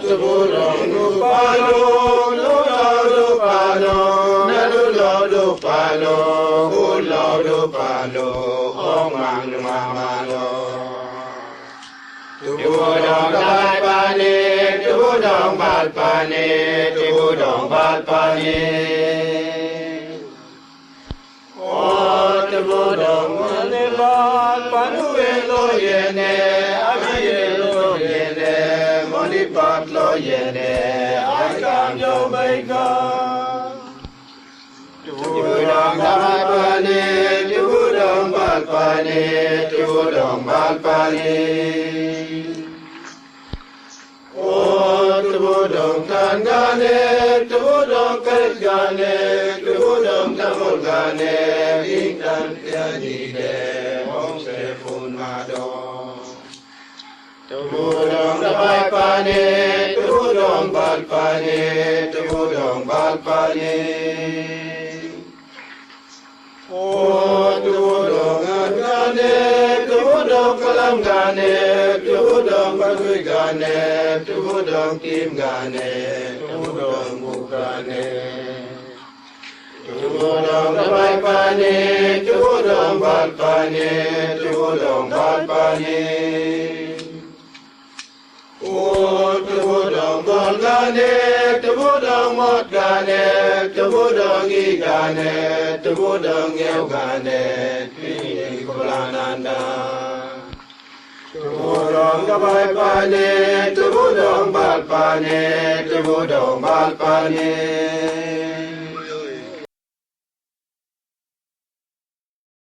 Tubulong lupalo, lupalo, nalulo lupalo, ulo lupalo, omang lumamalo. Tubulong balpani, tubulong balpani, tubulong balpani. Oh, tubulong balpani, panuelo yene, abielo yene. Pat lo yene, I can't go make up. Tubudong balpani, tubudong balpani, tubudong balpani. Oh, tubudong tangane, tubudong kergane, tubudong tamulgane, intan tiadide, om sepun mado. Tubudong balpani, tubudong balpani, tubudong balpani. Oh, tubudong gane, tubudong kalam gane, tubudong bagui gane, tubudong tim gane, tubudong bukane. Tubudong balpani, tubudong balpani, tubudong balpani. Oh, tubudong balgane, tubudong motgane, tubudong igane, tubudong yeugane, tini kulananda. Tubudong balpani, tubudong balpani, tubudong balpani.